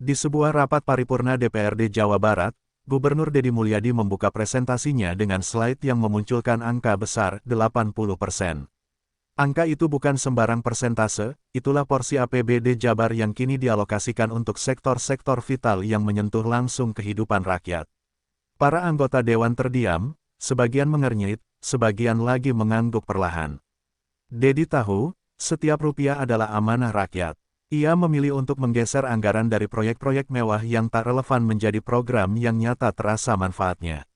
Di sebuah rapat paripurna DPRD Jawa Barat, Gubernur Deddy Mulyadi membuka presentasinya dengan slide yang memunculkan angka besar 80%. Angka itu bukan sembarang persentase, itulah porsi APBD Jabar yang kini dialokasikan untuk sektor-sektor vital yang menyentuh langsung kehidupan rakyat. Para anggota dewan terdiam, sebagian mengernyit, sebagian lagi mengangguk perlahan. Deddy tahu, setiap rupiah adalah amanah rakyat. Ia memilih untuk menggeser anggaran dari proyek-proyek mewah yang tak relevan menjadi program yang nyata terasa manfaatnya.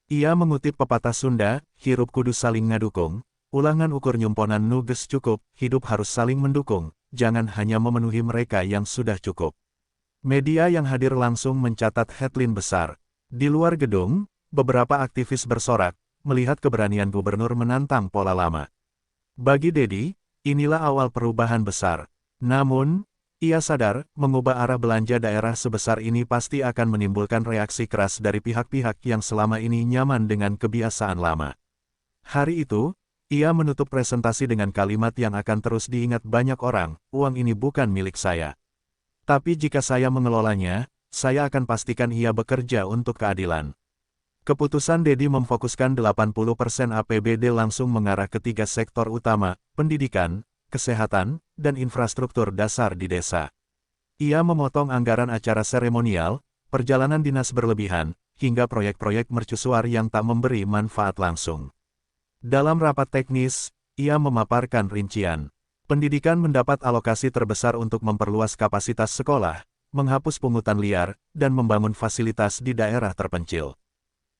Ia mengutip pepatah Sunda, hirup kudu saling ngadukung, ulangan ukur nyumponan nu geus cukup, hidup harus saling mendukung, jangan hanya memenuhi mereka yang sudah cukup. Media yang hadir langsung mencatat headline besar. Di luar gedung, beberapa aktivis bersorak, melihat keberanian gubernur menantang pola lama. Bagi Deddy, inilah awal perubahan besar. Namun, ia sadar, mengubah arah belanja daerah sebesar ini pasti akan menimbulkan reaksi keras dari pihak-pihak yang selama ini nyaman dengan kebiasaan lama. Hari itu, ia menutup presentasi dengan kalimat yang akan terus diingat banyak orang, uang ini bukan milik saya. Tapi jika saya mengelolanya, saya akan pastikan ia bekerja untuk keadilan. Keputusan Deddy memfokuskan 80% APBD langsung mengarah ke 3 sektor utama, pendidikan, kesehatan, dan infrastruktur dasar di desa. Ia memotong anggaran acara seremonial, perjalanan dinas berlebihan, hingga proyek-proyek mercusuar yang tak memberi manfaat langsung. Dalam rapat teknis, ia memaparkan rincian. Pendidikan mendapat alokasi terbesar untuk memperluas kapasitas sekolah, menghapus pungutan liar, dan membangun fasilitas di daerah terpencil.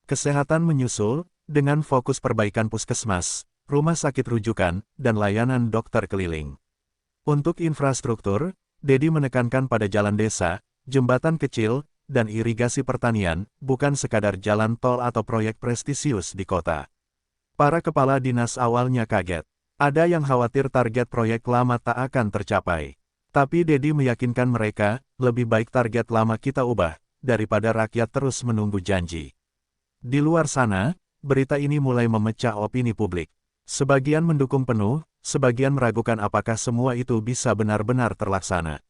Kesehatan menyusul, dengan fokus perbaikan puskesmas, rumah sakit rujukan, dan layanan dokter keliling. Untuk infrastruktur, Deddy menekankan pada jalan desa, jembatan kecil, dan irigasi pertanian, bukan sekadar jalan tol atau proyek prestisius di kota. Para kepala dinas awalnya kaget. Ada yang khawatir target proyek lama tak akan tercapai. Tapi Deddy meyakinkan mereka, lebih baik target lama kita ubah, daripada rakyat terus menunggu janji. Di luar sana, berita ini mulai memecah opini publik. Sebagian mendukung penuh, sebagian meragukan apakah semua itu bisa benar-benar terlaksana.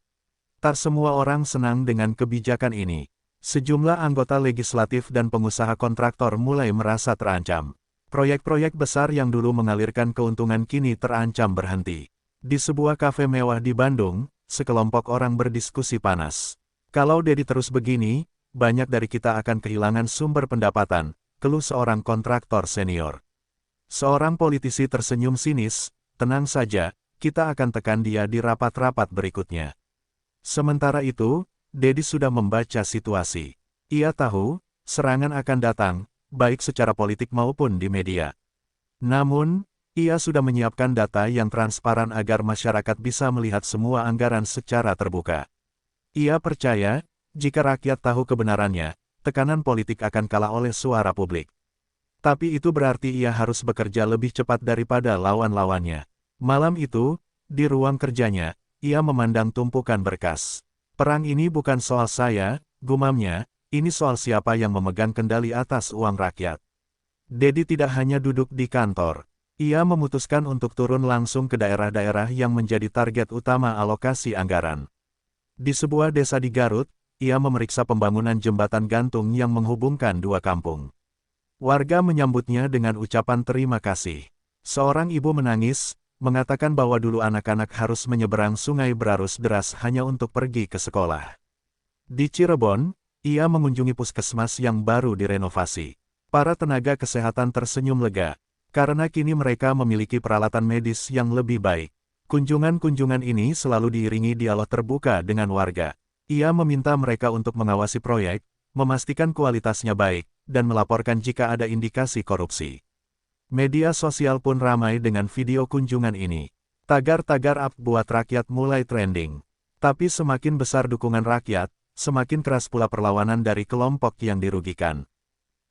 Tak semua orang senang dengan kebijakan ini. Sejumlah anggota legislatif dan pengusaha kontraktor mulai merasa terancam. Proyek-proyek besar yang dulu mengalirkan keuntungan kini terancam berhenti. Di sebuah kafe mewah di Bandung, sekelompok orang berdiskusi panas. Kalau Deddy terus begini, banyak dari kita akan kehilangan sumber pendapatan, keluh seorang kontraktor senior. Seorang politisi tersenyum sinis, tenang saja, kita akan tekan dia di rapat-rapat berikutnya. Sementara itu, Deddy sudah membaca situasi. Ia tahu, serangan akan datang, baik secara politik maupun di media. Namun, ia sudah menyiapkan data yang transparan agar masyarakat bisa melihat semua anggaran secara terbuka. Ia percaya, jika rakyat tahu kebenarannya, tekanan politik akan kalah oleh suara publik. Tapi itu berarti ia harus bekerja lebih cepat daripada lawan-lawannya. Malam itu, di ruang kerjanya, ia memandang tumpukan berkas. Perang ini bukan soal saya, gumamnya, ini soal siapa yang memegang kendali atas uang rakyat. Deddy tidak hanya duduk di kantor. Ia memutuskan untuk turun langsung ke daerah-daerah yang menjadi target utama alokasi anggaran. Di sebuah desa di Garut, ia memeriksa pembangunan jembatan gantung yang menghubungkan dua kampung. Warga menyambutnya dengan ucapan terima kasih. Seorang ibu menangis, mengatakan bahwa dulu anak-anak harus menyeberang sungai berarus deras hanya untuk pergi ke sekolah. Di Cirebon, ia mengunjungi puskesmas yang baru direnovasi. Para tenaga kesehatan tersenyum lega, karena kini mereka memiliki peralatan medis yang lebih baik. Kunjungan-kunjungan ini selalu diiringi dialog terbuka dengan warga. Ia meminta mereka untuk mengawasi proyek, memastikan kualitasnya baik, dan melaporkan jika ada indikasi korupsi. Media sosial pun ramai dengan video kunjungan ini. Tagar-tagar up buat rakyat mulai trending. Tapi semakin besar dukungan rakyat, semakin keras pula perlawanan dari kelompok yang dirugikan.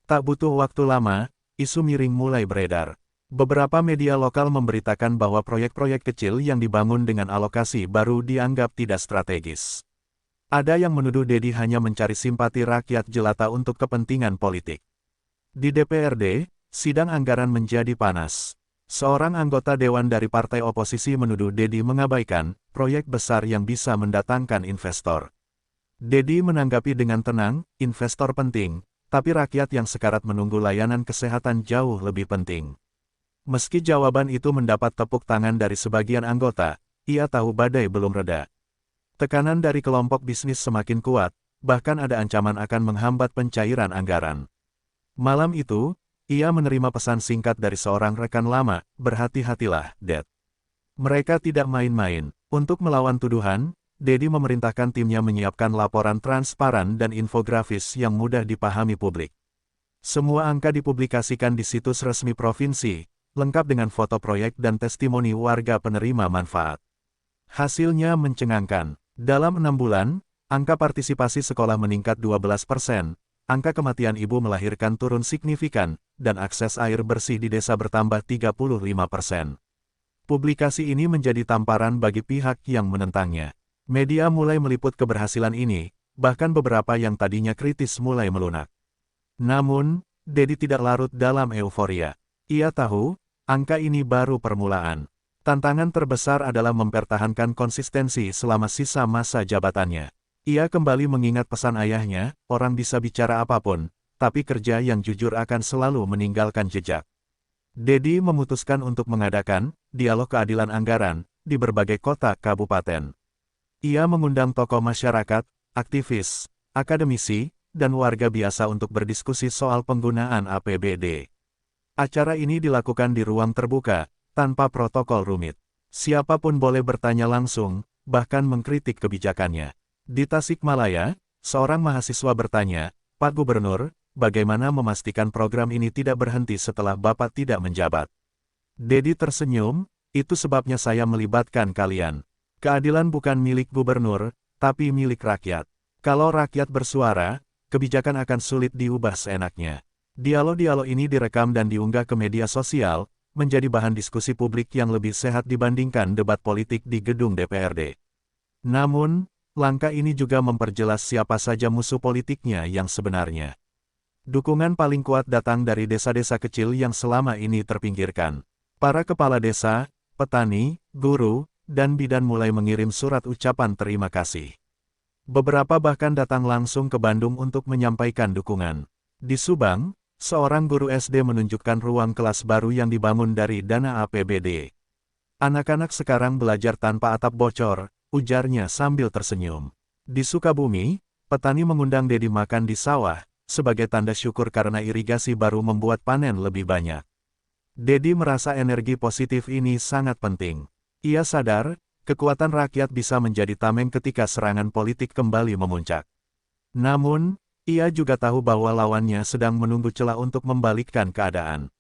Tak butuh waktu lama, isu miring mulai beredar. Beberapa media lokal memberitakan bahwa proyek-proyek kecil yang dibangun dengan alokasi baru dianggap tidak strategis. Ada yang menuduh Deddy hanya mencari simpati rakyat jelata untuk kepentingan politik. Di DPRD, sidang anggaran menjadi panas. Seorang anggota dewan dari partai oposisi menuduh Deddy mengabaikan proyek besar yang bisa mendatangkan investor. Dedi menanggapi dengan tenang, investor penting, tapi rakyat yang sekarat menunggu layanan kesehatan jauh lebih penting. Meski jawaban itu mendapat tepuk tangan dari sebagian anggota, ia tahu badai belum reda. Tekanan dari kelompok bisnis semakin kuat, bahkan ada ancaman akan menghambat pencairan anggaran. Malam itu, ia menerima pesan singkat dari seorang rekan lama, "Berhati-hatilah, Dad." Mereka tidak main-main. Untuk melawan tuduhan, Dedi memerintahkan timnya menyiapkan laporan transparan dan infografis yang mudah dipahami publik. Semua angka dipublikasikan di situs resmi provinsi, lengkap dengan foto proyek dan testimoni warga penerima manfaat. Hasilnya mencengangkan. Dalam 6 bulan, angka partisipasi sekolah meningkat 12%, angka kematian ibu melahirkan turun signifikan, dan akses air bersih di desa bertambah 35%. Publikasi ini menjadi tamparan bagi pihak yang menentangnya. Media mulai meliput keberhasilan ini, bahkan beberapa yang tadinya kritis mulai melunak. Namun, Dedi tidak larut dalam euforia. Ia tahu, angka ini baru permulaan. Tantangan terbesar adalah mempertahankan konsistensi selama sisa masa jabatannya. Ia kembali mengingat pesan ayahnya, orang bisa bicara apapun, tapi kerja yang jujur akan selalu meninggalkan jejak. Dedi memutuskan untuk mengadakan dialog keadilan anggaran di berbagai kota kabupaten. Ia mengundang tokoh masyarakat, aktivis, akademisi, dan warga biasa untuk berdiskusi soal penggunaan APBD. Acara ini dilakukan di ruang terbuka, tanpa protokol rumit. Siapapun boleh bertanya langsung, bahkan mengkritik kebijakannya. Di Tasikmalaya, seorang mahasiswa bertanya, "Pak Gubernur, bagaimana memastikan program ini tidak berhenti setelah Bapak tidak menjabat?" Dedi tersenyum, "Itu sebabnya saya melibatkan kalian. Keadilan bukan milik gubernur, tapi milik rakyat. Kalau rakyat bersuara, kebijakan akan sulit diubah seenaknya." Dialog-dialog ini direkam dan diunggah ke media sosial, menjadi bahan diskusi publik yang lebih sehat dibandingkan debat politik di gedung DPRD. Namun, langkah ini juga memperjelas siapa saja musuh politiknya yang sebenarnya. Dukungan paling kuat datang dari desa-desa kecil yang selama ini terpinggirkan. Para kepala desa, petani, guru, dan bidan mulai mengirim surat ucapan terima kasih. Beberapa bahkan datang langsung ke Bandung untuk menyampaikan dukungan. Di Subang, seorang guru SD menunjukkan ruang kelas baru yang dibangun dari dana APBD. "Anak-anak sekarang belajar tanpa atap bocor," ujarnya sambil tersenyum. Di Sukabumi, petani mengundang Dedi makan di sawah, sebagai tanda syukur karena irigasi baru membuat panen lebih banyak. Dedi merasa energi positif ini sangat penting. Ia sadar, kekuatan rakyat bisa menjadi tameng ketika serangan politik kembali memuncak. Namun, ia juga tahu bahwa lawannya sedang menunggu celah untuk membalikkan keadaan.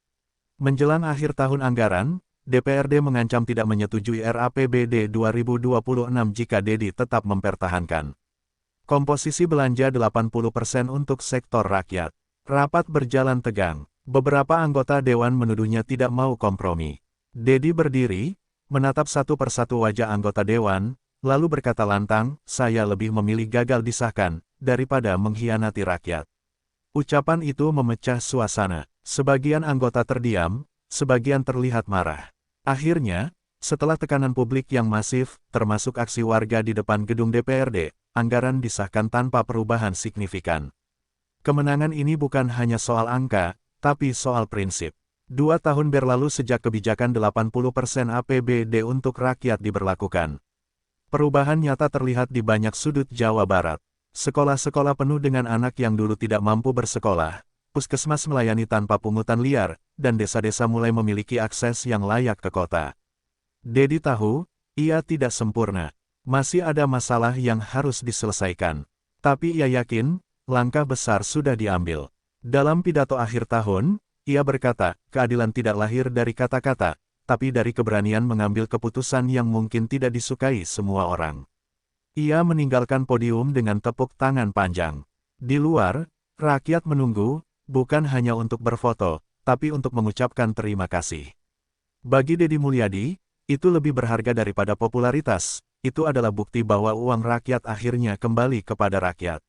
Menjelang akhir tahun anggaran, DPRD mengancam tidak menyetujui RAPBD 2026 jika Dedi tetap mempertahankan komposisi belanja 80% untuk sektor rakyat. Rapat berjalan tegang. Beberapa anggota dewan menuduhnya tidak mau kompromi. Dedi berdiri, menatap satu persatu wajah anggota dewan, lalu berkata lantang, "Saya lebih memilih gagal disahkan daripada mengkhianati rakyat." Ucapan itu memecah suasana. Sebagian anggota terdiam, sebagian terlihat marah. Akhirnya, setelah tekanan publik yang masif, termasuk aksi warga di depan gedung DPRD, anggaran disahkan tanpa perubahan signifikan. Kemenangan ini bukan hanya soal angka, tapi soal prinsip. 2 tahun berlalu sejak kebijakan 80% APBD untuk rakyat diberlakukan. Perubahan nyata terlihat di banyak sudut Jawa Barat. Sekolah-sekolah penuh dengan anak yang dulu tidak mampu bersekolah, puskesmas melayani tanpa pungutan liar, dan desa-desa mulai memiliki akses yang layak ke kota. Dedi tahu, ia tidak sempurna. Masih ada masalah yang harus diselesaikan. Tapi ia yakin, langkah besar sudah diambil. Dalam pidato akhir tahun, ia berkata, keadilan tidak lahir dari kata-kata, tapi dari keberanian mengambil keputusan yang mungkin tidak disukai semua orang. Ia meninggalkan podium dengan tepuk tangan panjang. Di luar, rakyat menunggu, bukan hanya untuk berfoto, tapi untuk mengucapkan terima kasih. Bagi Dedi Mulyadi, itu lebih berharga daripada popularitas, itu adalah bukti bahwa uang rakyat akhirnya kembali kepada rakyat.